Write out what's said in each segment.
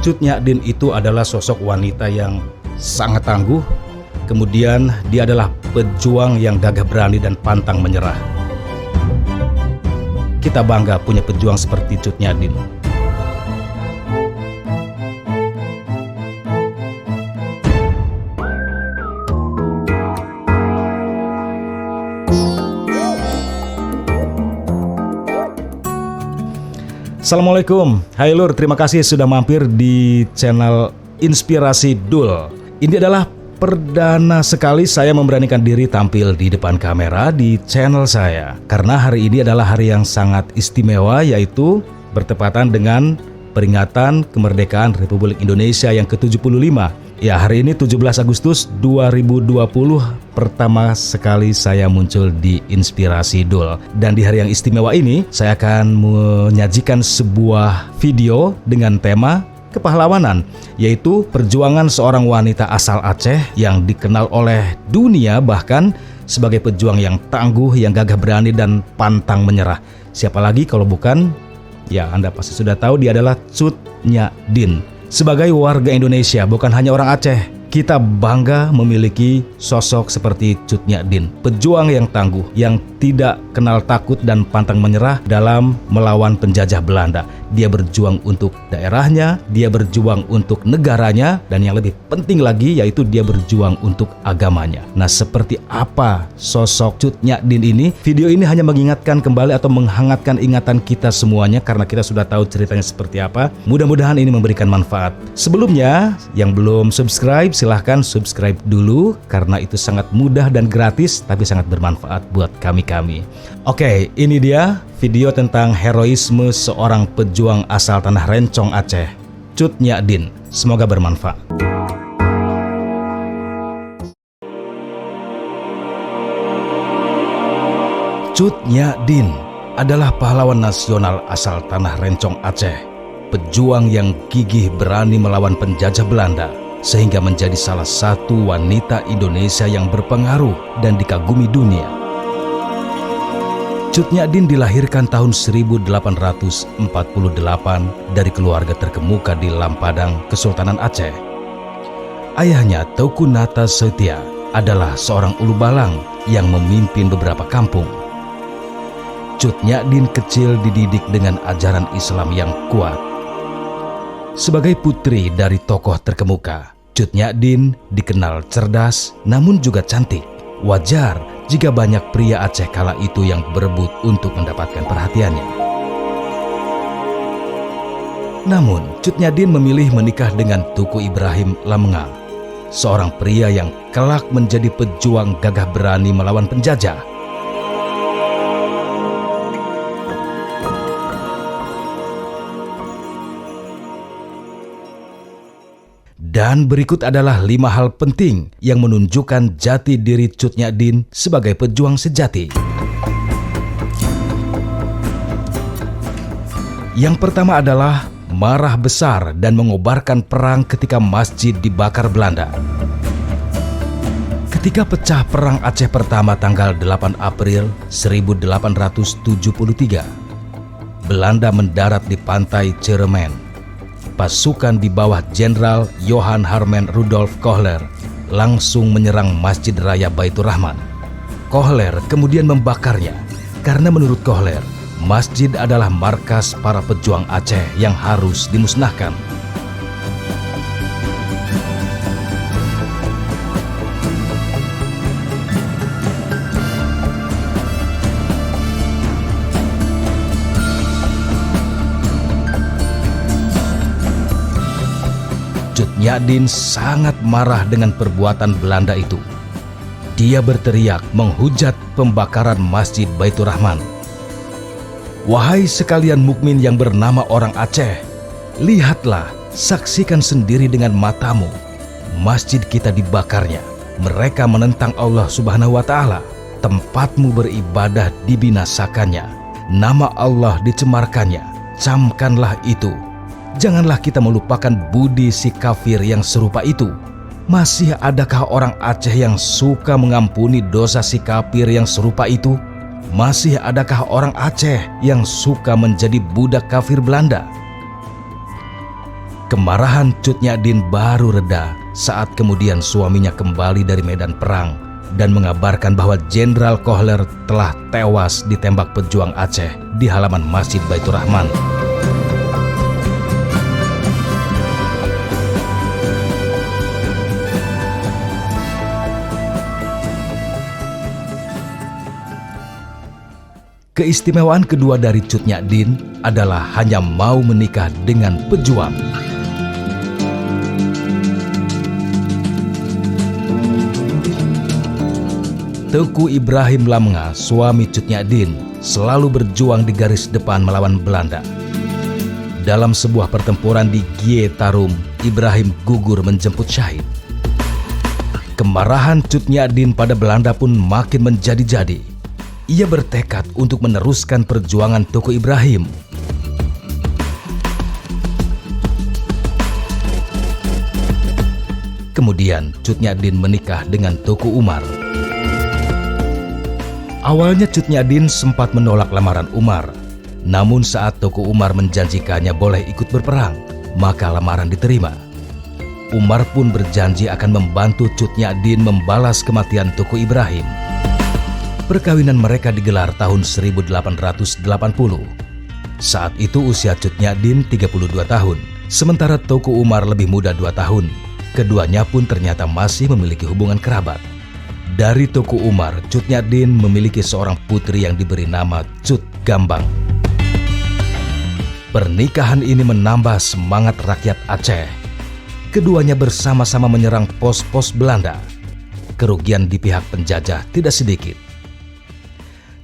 Cut Nyak Dien itu adalah sosok wanita yang sangat tangguh. Kemudian dia adalah pejuang yang gagah berani dan pantang menyerah. Kita bangga punya pejuang seperti Cut Nyak Dien. Assalamualaikum, hai Lur, terima kasih sudah mampir di channel Inspirasi Dul. Ini adalah perdana sekali saya memberanikan diri tampil di depan kamera di channel saya. Karena hari ini adalah hari yang sangat istimewa, yaitu bertepatan dengan peringatan kemerdekaan Republik Indonesia yang ke-75. Ya, hari ini 17 Agustus 2020 pertama sekali saya muncul di Inspirasi Dul. Dan di hari yang istimewa ini saya akan menyajikan sebuah video dengan tema kepahlawanan, yaitu perjuangan seorang wanita asal Aceh yang dikenal oleh dunia bahkan sebagai pejuang yang tangguh, yang gagah berani dan pantang menyerah. Siapa lagi kalau bukan, ya Anda pasti sudah tahu, dia adalah Cut Nyak Dien. Sebagai warga Indonesia, bukan hanya orang Aceh, kita bangga memiliki sosok seperti Cut Nyak Dien, pejuang yang tangguh, yang tidak kenal takut dan pantang menyerah dalam melawan penjajah Belanda. Dia berjuang untuk daerahnya, dia berjuang untuk negaranya, dan yang lebih penting lagi yaitu dia berjuang untuk agamanya. Nah, seperti apa sosok Cut Nyak Dien ini? Video ini hanya mengingatkan kembali atau menghangatkan ingatan kita semuanya karena kita sudah tahu ceritanya seperti apa. Mudah-mudahan ini memberikan manfaat. Sebelumnya, yang belum subscribe, silahkan subscribe dulu karena itu sangat mudah dan gratis tapi sangat bermanfaat buat kami-kami. Oke, ini dia video tentang heroisme seorang pejuang asal tanah Rencong Aceh, Cut Nyak Dien. Semoga bermanfaat. Cut Nyak Dien adalah pahlawan nasional asal tanah Rencong Aceh, pejuang yang gigih berani melawan penjajah Belanda, sehingga menjadi salah satu wanita Indonesia yang berpengaruh dan dikagumi dunia. Cut Nyak Dien dilahirkan tahun 1848 dari keluarga terkemuka di Lampadang, Kesultanan Aceh. Ayahnya, Teuku Nata Setia, adalah seorang ulu balang yang memimpin beberapa kampung. Cut Nyak Dien kecil dididik dengan ajaran Islam yang kuat. Sebagai putri dari tokoh terkemuka, Cut Nyak Dien dikenal cerdas namun juga cantik. Wajar jika banyak pria Aceh kala itu yang berebut untuk mendapatkan perhatiannya. Namun, Cut Nyak Dien memilih menikah dengan Tuku Ibrahim Lamenga, seorang pria yang kelak menjadi pejuang gagah berani melawan penjajah. Dan berikut adalah 5 hal penting yang menunjukkan jati diri Cut Nyak Dien sebagai pejuang sejati. Yang pertama adalah marah besar dan mengobarkan perang ketika masjid dibakar Belanda. Ketika pecah Perang Aceh Pertama tanggal 8 April 1873, Belanda mendarat di pantai Ceremen. Pasukan di bawah Jenderal Johan Harmen Rudolf Kohler langsung menyerang Masjid Raya Baitur Rahman. Kohler kemudian membakarnya karena menurut Kohler, masjid adalah markas para pejuang Aceh yang harus dimusnahkan. Cut Nyak Dien sangat marah dengan perbuatan Belanda itu. Dia berteriak menghujat pembakaran Masjid Baitur Rahman. Wahai sekalian mukmin yang bernama orang Aceh, lihatlah, saksikan sendiri dengan matamu. Masjid kita dibakarnya. Mereka menentang Allah Subhanahu wa Ta'ala. Tempatmu beribadah dibinasakannya. Nama Allah dicemarkannya. Camkanlah itu. Janganlah kita melupakan budi si kafir yang serupa itu. Masih adakah orang Aceh yang suka mengampuni dosa si kafir yang serupa itu? Masih adakah orang Aceh yang suka menjadi budak kafir Belanda? Kemarahan Cut Nyak Dien baru reda saat kemudian suaminya kembali dari medan perang dan mengabarkan bahwa Jenderal Kohler telah tewas ditembak pejuang Aceh di halaman Masjid Baitur Rahman. Keistimewaan kedua dari Cut Nyak Dien adalah hanya mau menikah dengan pejuang. Teuku Ibrahim Lamnga, suami Cut Nyak Dien, selalu berjuang di garis depan melawan Belanda. Dalam sebuah pertempuran di Gie Tarum, Ibrahim gugur menjemput syahid. Kemarahan Cut Nyak Dien pada Belanda pun makin menjadi-jadi. Ia bertekad untuk meneruskan perjuangan Teuku Ibrahim. Kemudian Cut Nyak Dien menikah dengan Teuku Umar. Awalnya Cut Nyak Dien sempat menolak lamaran Umar. Namun saat Teuku Umar menjanjikannya boleh ikut berperang, maka lamaran diterima. Umar pun berjanji akan membantu Cut Nyak Dien membalas kematian Teuku Ibrahim. Perkawinan mereka digelar tahun 1880. Saat itu usia Cut Nyak Dien 32 tahun, sementara Teuku Umar lebih muda 2 tahun. Keduanya pun ternyata masih memiliki hubungan kerabat. Dari Teuku Umar, Cut Nyak Dien memiliki seorang putri yang diberi nama Cut Gambang. Pernikahan ini menambah semangat rakyat Aceh. Keduanya bersama-sama menyerang pos-pos Belanda. Kerugian di pihak penjajah tidak sedikit.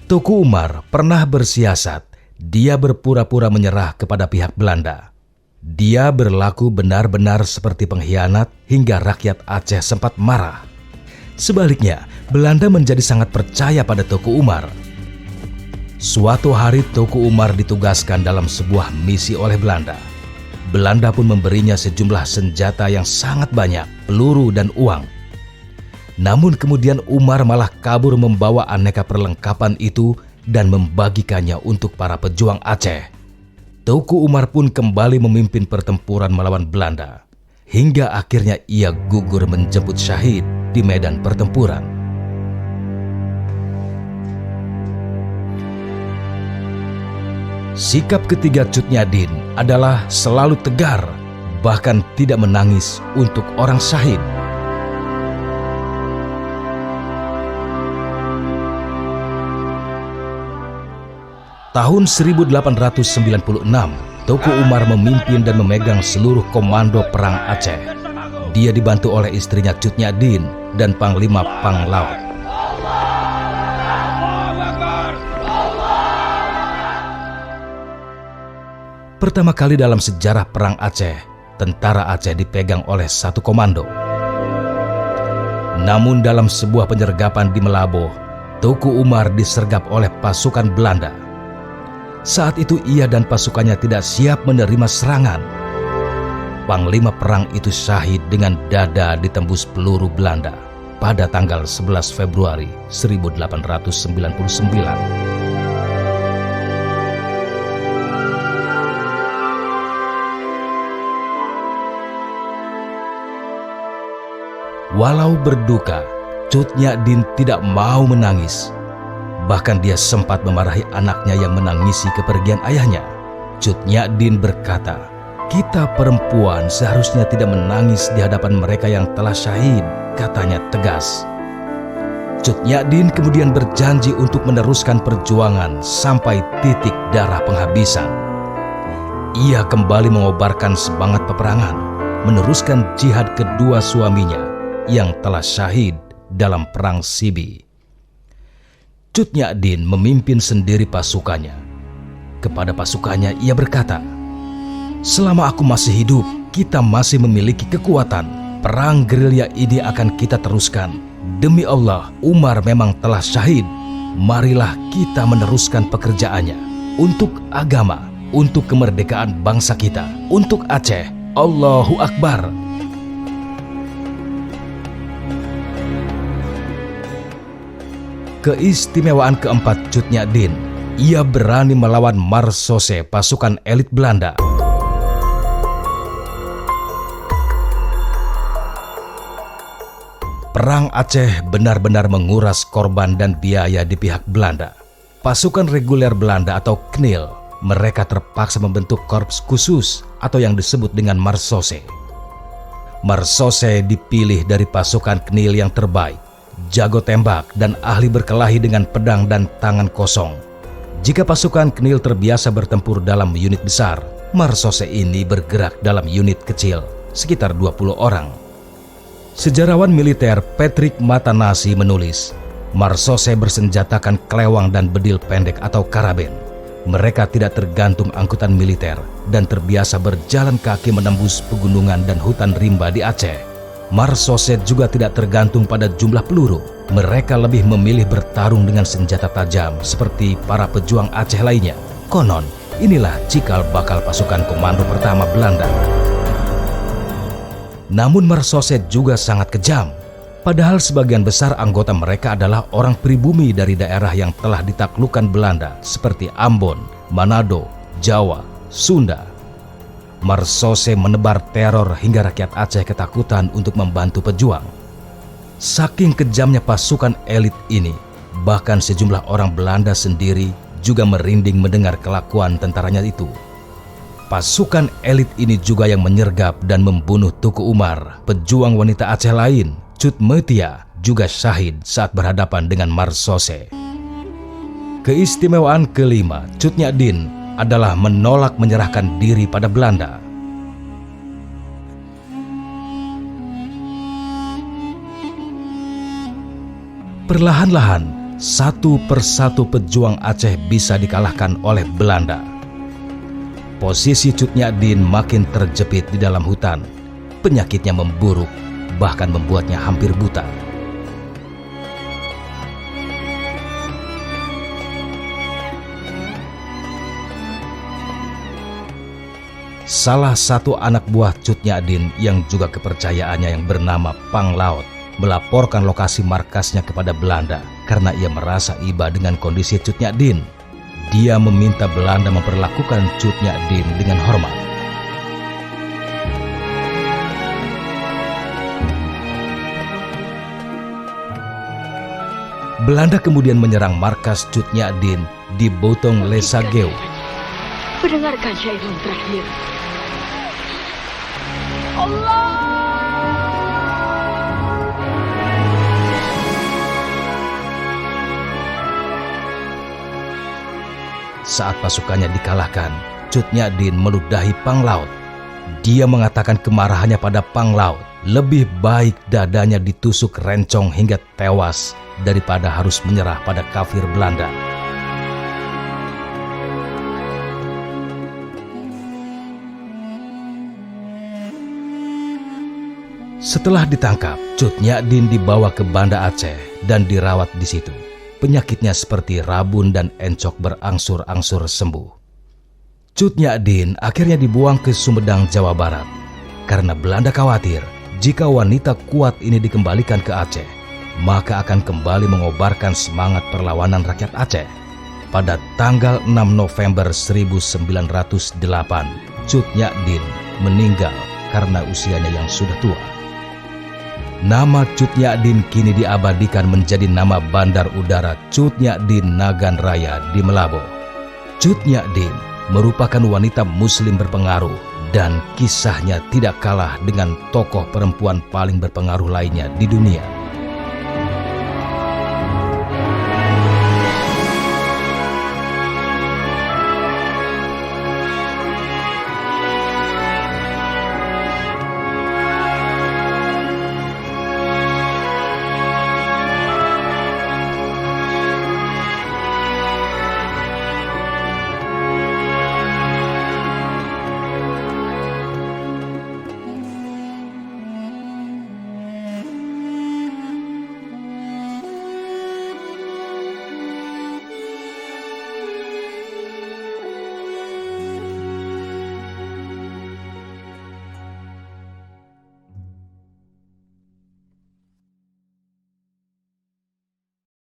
Teuku Umar pernah bersiasat. Dia berpura-pura menyerah kepada pihak Belanda. Dia berlaku benar-benar seperti pengkhianat hingga rakyat Aceh sempat marah. Sebaliknya, Belanda menjadi sangat percaya pada Teuku Umar. Suatu hari Teuku Umar ditugaskan dalam sebuah misi oleh Belanda. Belanda pun memberinya sejumlah senjata yang sangat banyak, peluru dan uang. Namun kemudian Umar malah kabur membawa aneka perlengkapan itu dan membagikannya untuk para pejuang Aceh. Teuku Umar pun kembali memimpin pertempuran melawan Belanda. Hingga akhirnya ia gugur menjemput syahid di medan pertempuran. Sikap ketiga Cut Nyak Dien adalah selalu tegar, bahkan tidak menangis untuk orang syahid. Tahun 1896, Teuku Umar memimpin dan memegang seluruh komando perang Aceh. Dia dibantu oleh istrinya Cut Nyak Dien dan Panglima Panglaut. Pertama kali dalam sejarah perang Aceh, tentara Aceh dipegang oleh satu komando. Namun dalam sebuah penyergapan di Melaboh, Teuku Umar disergap oleh pasukan Belanda. Saat itu ia dan pasukannya tidak siap menerima serangan. Panglima perang itu syahid dengan dada ditembus peluru Belanda pada tanggal 11 Februari 1899. Walau berduka, Cut Nyak Dien tidak mau menangis. Bahkan dia sempat memarahi anaknya yang menangisi kepergian ayahnya. Cut Nyak Dien berkata, "Kita perempuan seharusnya tidak menangis di hadapan mereka yang telah syahid," katanya tegas. Cut Nyak Dien kemudian berjanji untuk meneruskan perjuangan sampai titik darah penghabisan. Ia kembali mengobarkan semangat peperangan, meneruskan jihad kedua suaminya yang telah syahid dalam perang Sibi. Cut Nyak Dien memimpin sendiri pasukannya. Kepada pasukannya ia berkata, "Selama aku masih hidup, kita masih memiliki kekuatan. Perang gerilya ini akan kita teruskan. Demi Allah, Umar memang telah syahid. Marilah kita meneruskan pekerjaannya. Untuk agama, untuk kemerdekaan bangsa kita, untuk Aceh. Allahu Akbar." Keistimewaan keempat Cut Nyak Dien, ia berani melawan Marsose, pasukan elit Belanda. Perang Aceh benar-benar menguras korban dan biaya di pihak Belanda. Pasukan reguler Belanda atau KNIL, mereka terpaksa membentuk korps khusus atau yang disebut dengan Marsose. Marsose dipilih dari pasukan KNIL yang terbaik, jago tembak dan ahli berkelahi dengan pedang dan tangan kosong. Jika pasukan KNIL terbiasa bertempur dalam unit besar, Marsose ini bergerak dalam unit kecil, sekitar 20 orang. Sejarawan militer Patrick Matanasi menulis, Marsose bersenjatakan kelewang dan bedil pendek atau karaben. Mereka tidak tergantung angkutan militer dan terbiasa berjalan kaki menembus pegunungan dan hutan rimba di Aceh. Marsose juga tidak tergantung pada jumlah peluru. Mereka lebih memilih bertarung dengan senjata tajam seperti para pejuang Aceh lainnya. Konon, inilah cikal bakal pasukan komando pertama Belanda. Namun Marsose juga sangat kejam. Padahal sebagian besar anggota mereka adalah orang pribumi dari daerah yang telah ditaklukkan Belanda seperti Ambon, Manado, Jawa, Sunda. Marsose menebar teror hingga rakyat Aceh ketakutan untuk membantu pejuang. Saking kejamnya pasukan elit ini, bahkan sejumlah orang Belanda sendiri juga merinding mendengar kelakuan tentaranya itu. Pasukan elit ini juga yang menyergap dan membunuh Tuku Umar, pejuang wanita Aceh lain. Cut Metia juga syahid saat berhadapan dengan Marsose. Keistimewaan kelima Cut Nyak adalah menolak menyerahkan diri pada Belanda. Perlahan-lahan, satu persatu pejuang Aceh bisa dikalahkan oleh Belanda. Posisi Cut Nyak makin terjepit di dalam hutan. Penyakitnya memburuk, bahkan membuatnya hampir buta. Salah satu anak buah Cut Nyak yang juga kepercayaannya yang bernama Pang Laut melaporkan lokasi markasnya kepada Belanda karena ia merasa iba dengan kondisi Cut Nyak. Dia meminta Belanda memperlakukan Cut Nyak dengan hormat. Belanda kemudian menyerang markas Cut Nyak di Botong Lesageu. Mendengarkan syairun terakhir. Allah. Saat pasukannya dikalahkan, Cut Nyak meludahi Pang Laut. Dia mengatakan kemarahannya pada Pang Laut. Lebih baik dadanya ditusuk rencong hingga tewas daripada harus menyerah pada kafir Belanda. Setelah ditangkap, Cut Nyak dibawa ke Banda Aceh dan dirawat di situ. Penyakitnya seperti rabun dan encok berangsur-angsur sembuh. Cut Nyak akhirnya dibuang ke Sumedang, Jawa Barat. Karena Belanda khawatir jika wanita kuat ini dikembalikan ke Aceh, maka akan kembali mengobarkan semangat perlawanan rakyat Aceh. Pada tanggal 6 November 1908, Cut Nyak meninggal karena usianya yang sudah tua. Nama Cut Nyak kini diabadikan menjadi nama Bandar Udara Cut Nyak Nagan Raya di Melabo. Cut Nyak merupakan wanita muslim berpengaruh dan kisahnya tidak kalah dengan tokoh perempuan paling berpengaruh lainnya di dunia.